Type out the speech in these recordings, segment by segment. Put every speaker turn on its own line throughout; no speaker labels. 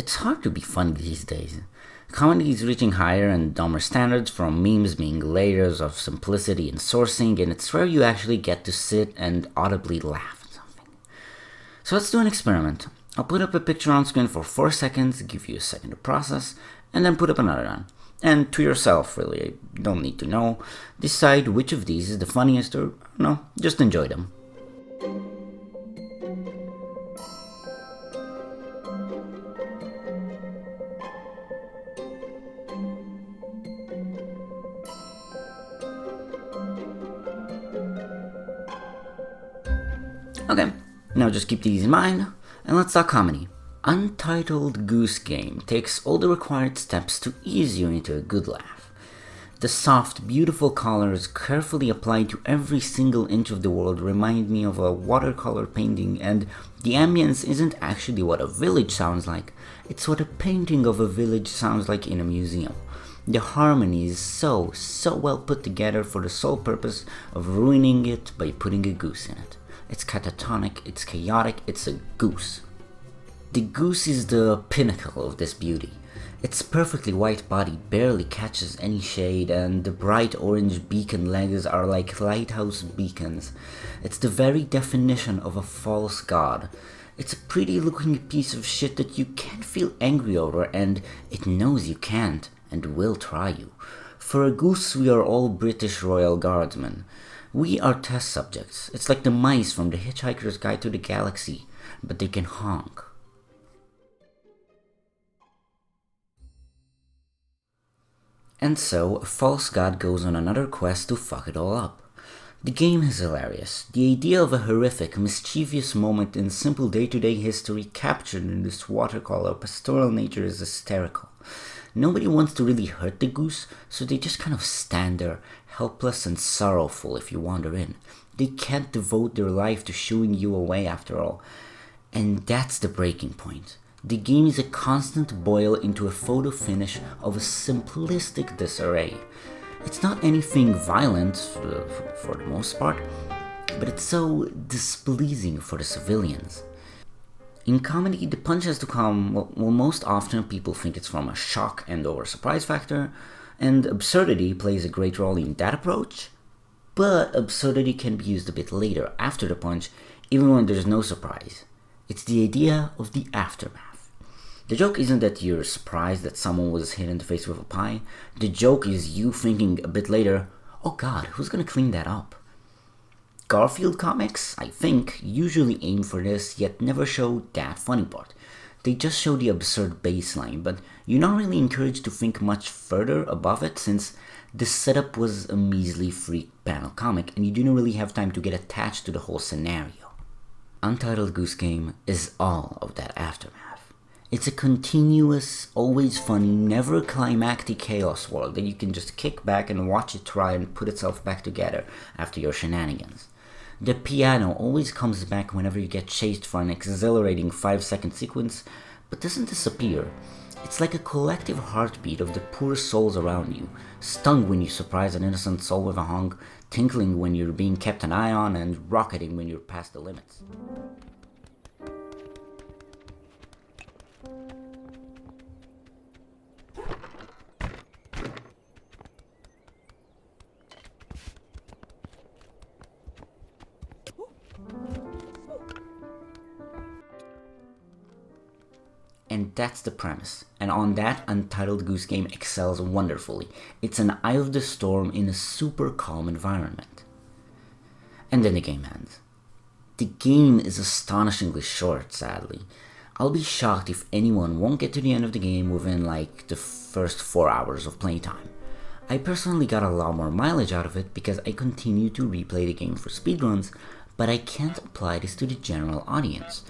It's hard to be funny these days. Comedy is reaching higher and dumber standards, from memes being layers of simplicity and sourcing, and it's rare you actually get to sit and audibly laugh at something. So let's do an experiment. I'll put up a picture on screen for 4 seconds, give you a second to process, and then put up another one. And to yourself, really, you don't need to know. Decide which of these is the funniest, or no, just enjoy them. Okay, now just keep these in mind, and let's talk comedy. Untitled Goose Game takes all the required steps to ease you into a good laugh. The soft, beautiful colors carefully applied to every single inch of the world remind me of a watercolor painting, and the ambience isn't actually what a village sounds like, it's what a painting of a village sounds like in a museum. The harmony is so well put together for the sole purpose of ruining it by putting a goose in it. It's catatonic, it's chaotic, it's a goose. The goose is the pinnacle of this beauty. Its perfectly white body barely catches any shade, and the bright orange beak and legs are like lighthouse beacons. It's the very definition of a false god. It's a pretty looking piece of shit that you can't feel angry over, and it knows you can't and will try you. For a goose, we are all British Royal Guardsmen. We are test subjects. It's like the mice from The Hitchhiker's Guide to the Galaxy, but they can honk. And so, a false god goes on another quest to fuck it all up. The game is hilarious. The idea of a horrific, mischievous moment in simple day-to-day history captured in this watercolor pastoral nature is hysterical. Nobody wants to really hurt the goose, so they just kind of stand there, helpless and sorrowful if you wander in. They can't devote their life to shooing you away after all. And that's the breaking point. The game is a constant boil into a photo finish of a simplistic disarray. It's not anything violent, for the most part, but it's so displeasing for the civilians. In comedy, the punch has to come, most often people think it's from a shock and or surprise factor, and absurdity plays a great role in that approach, but absurdity can be used a bit later, after the punch, even when there's no surprise. It's the idea of the aftermath. The joke isn't that you're surprised that someone was hit in the face with a pie. The joke is you thinking a bit later, oh god, who's gonna clean that up? Garfield comics, I think, usually aim for this, yet never show that funny part. They just show the absurd baseline, but you're not really encouraged to think much further above it, since the setup was a measly 3-panel comic and you didn't really have time to get attached to the whole scenario. Untitled Goose Game is all of that aftermath. It's a continuous, always funny, never climactic chaos world that you can just kick back and watch it try and put itself back together after your shenanigans. The piano always comes back whenever you get chased for an exhilarating 5-second sequence, but doesn't disappear. It's like a collective heartbeat of the poor souls around you, stung when you surprise an innocent soul with a honk, tinkling when you're being kept an eye on, and rocketing when you're past the limits. And that's the premise, and on that, Untitled Goose Game excels wonderfully. It's an eye of the storm in a super calm environment. And then the game ends. The game is astonishingly short, sadly. I'll be shocked if anyone won't get to the end of the game within like the first 4 hours of playtime. I personally got a lot more mileage out of it because I continue to replay the game for speedruns, but I can't apply this to the general audience.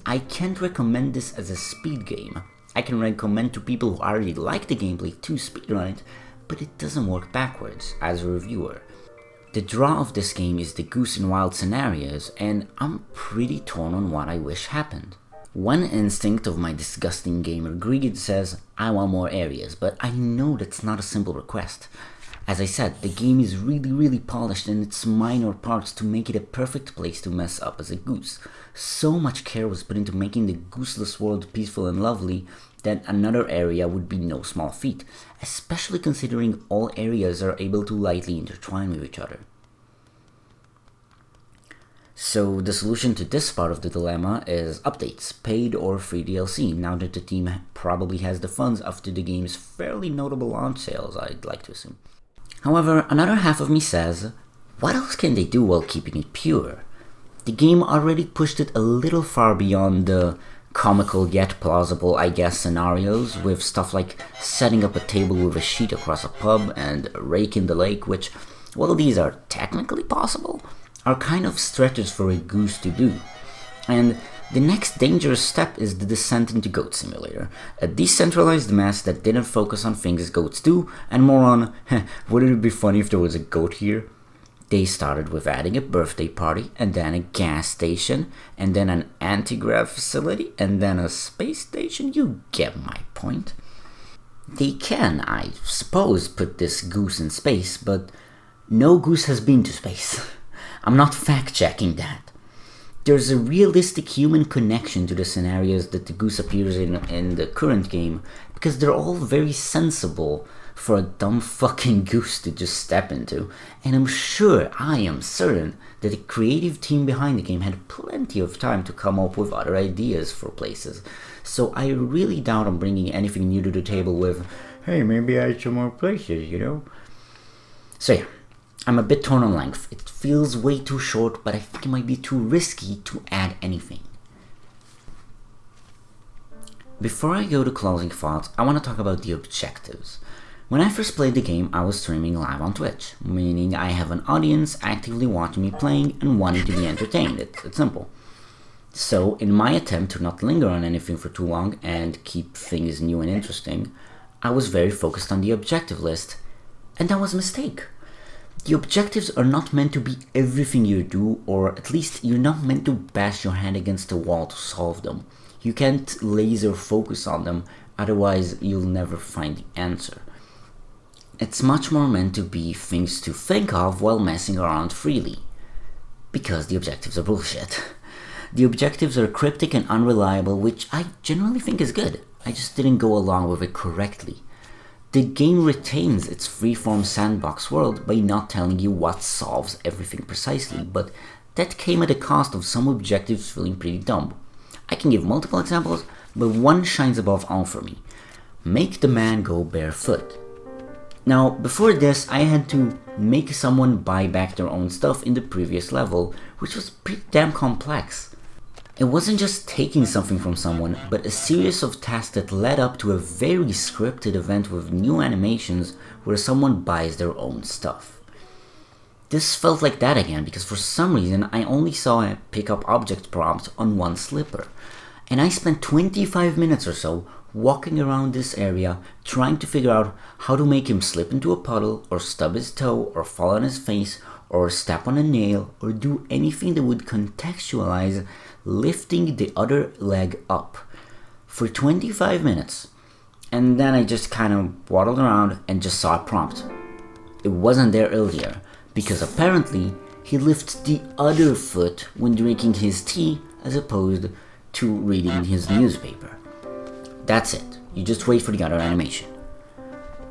I can't recommend this as a speed game. I can recommend to people who already like the gameplay to speedrun it, but it doesn't work backwards as a reviewer. The draw of this game is the goose in wild scenarios, and I'm pretty torn on what I wish happened. One instinct of my disgusting gamer greed says, I want more areas, but I know that's not a simple request. As I said, the game is really polished in its minor parts to make it a perfect place to mess up as a goose. So much care was put into making the gooseless world peaceful and lovely then another area would be no small feat, especially considering all areas are able to lightly intertwine with each other. So the solution to this part of the dilemma is updates, paid or free DLC, now that the team probably has the funds after the game's fairly notable launch sales, I'd like to assume. However, another half of me says, what else can they do while keeping it pure? The game already pushed it a little far beyond the comical yet plausible, I guess, scenarios, with stuff like setting up a table with a sheet across a pub and a rake in the lake, which, while these are technically possible, are kind of stretches for a goose to do. And the next dangerous step is the descent into Goat Simulator, a decentralized mess that didn't focus on things goats do, and more on, wouldn't it be funny if there was a goat here? They started with adding a birthday party, and then a gas station, and then an anti-grav facility, and then a space station. You get my point. They can, I suppose, put this goose in space, but no goose has been to space. I'm not fact-checking that. There's a realistic human connection to the scenarios that the goose appears in the current game, because they're all very sensible for a dumb fucking goose to just step into, and I am certain that the creative team behind the game had plenty of time to come up with other ideas for places, so I really doubt I'm bringing anything new to the table with, hey, maybe add some more places, you know? So yeah, I'm a bit torn on length. It feels way too short, but I think it might be too risky to add anything. Before I go to closing thoughts, I want to talk about the objectives. When I first played the game, I was streaming live on Twitch, meaning I have an audience actively watching me playing and wanting to be entertained. It's simple. So, in my attempt to not linger on anything for too long and keep things new and interesting, I was very focused on the objective list, and that was a mistake. The objectives are not meant to be everything you do, or at least you're not meant to bash your head against the wall to solve them. You can't laser focus on them, otherwise you'll never find the answer. It's much more meant to be things to think of while messing around freely. Because the objectives are bullshit. The objectives are cryptic and unreliable, which I generally think is good. I just didn't go along with it correctly. The game retains its freeform sandbox world by not telling you what solves everything precisely, but that came at the cost of some objectives feeling pretty dumb. I can give multiple examples, but one shines above all for me. Make the man go barefoot. Now, before this, I had to make someone buy back their own stuff in the previous level, which was pretty damn complex. It wasn't just taking something from someone, but a series of tasks that led up to a very scripted event with new animations where someone buys their own stuff. This felt like that again because for some reason I only saw a pick up object prompt on one slipper, and I spent 25 minutes or so walking around this area trying to figure out how to make him slip into a puddle or stub his toe or fall on his face or step on a nail or do anything that would contextualize lifting the other leg up for 25 minutes. And then I just kind of waddled around and just saw a prompt. It wasn't there earlier because apparently he lifts the other foot when drinking his tea as opposed to reading his newspaper. That's it. You just wait for the other animation.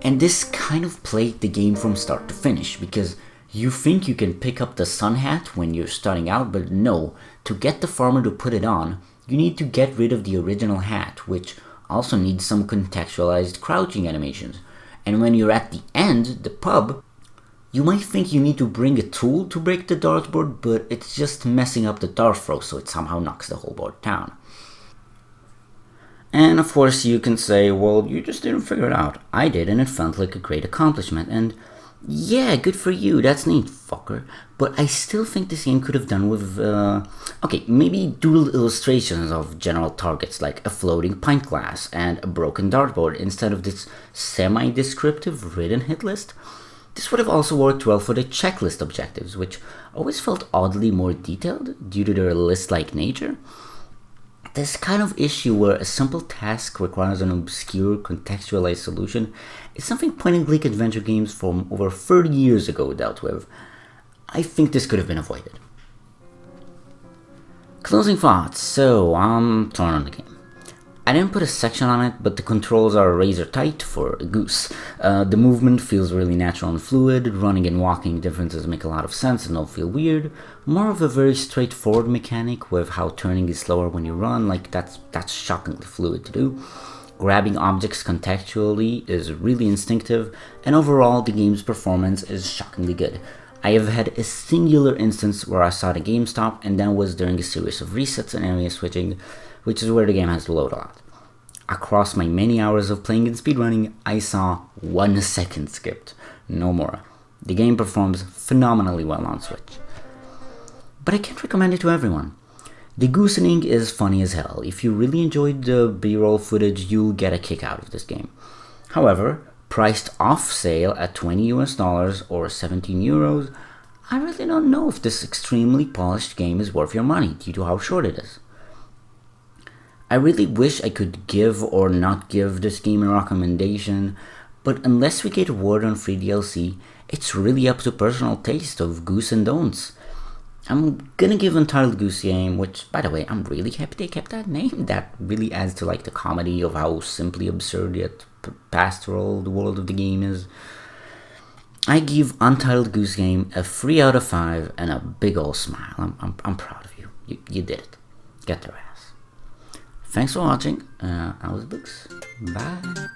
And this kind of played the game from start to finish, because you think you can pick up the sun hat when you're starting out, but no. To get the farmer to put it on, you need to get rid of the original hat, which also needs some contextualized crouching animations. And when you're at the end, the pub, you might think you need to bring a tool to break the dartboard, but it's just messing up the dart throw, so it somehow knocks the whole board down. And of course you can say, well, you just didn't figure it out. I did, and it felt like a great accomplishment. And yeah, good for you, that's neat, fucker. But I still think this game could have done with, maybe doodled illustrations of general targets like a floating pint glass and a broken dartboard instead of this semi-descriptive written hit list. This would have also worked well for the checklist objectives, which always felt oddly more detailed due to their list-like nature. This kind of issue where a simple task requires an obscure contextualized solution is something point-and-click adventure games from over 30 years ago dealt with. I think this could have been avoided. Closing thoughts. So, I'm torn on the game. I didn't put a section on it, but the controls are razor tight for a goose. The movement feels really natural and fluid. Running and walking differences make a lot of sense and don't feel weird. More of a very straightforward mechanic with how turning is slower when you run, like that's shockingly fluid to do. Grabbing objects contextually is really instinctive, and overall the game's performance is shockingly good. I have had a singular instance where I saw the game stop, and that was during a series of resets and area switching, which is where the game has to load a lot. Across my many hours of playing and speedrunning, I saw 1 second skipped, no more. The game performs phenomenally well on Switch. But I can't recommend it to everyone. The goosening is funny as hell. If you really enjoyed the B-roll footage, you'll get a kick out of this game. However, priced off sale at $20 or 17 euros, I really don't know if this extremely polished game is worth your money due to how short it is. I really wish I could give or not give this game a recommendation, but unless we get word on free DLC, it's really up to personal taste of goose and don'ts. I'm gonna give Untitled Goose Game, which, by the way, I'm really happy they kept that name. That really adds to the comedy of how simply absurd yet pastoral the world of the game is. I give Untitled Goose Game a 3 out of 5 and a big ol' smile. I'm proud of you. You did it. Get their ass. Thanks for watching. I was Books. Bye.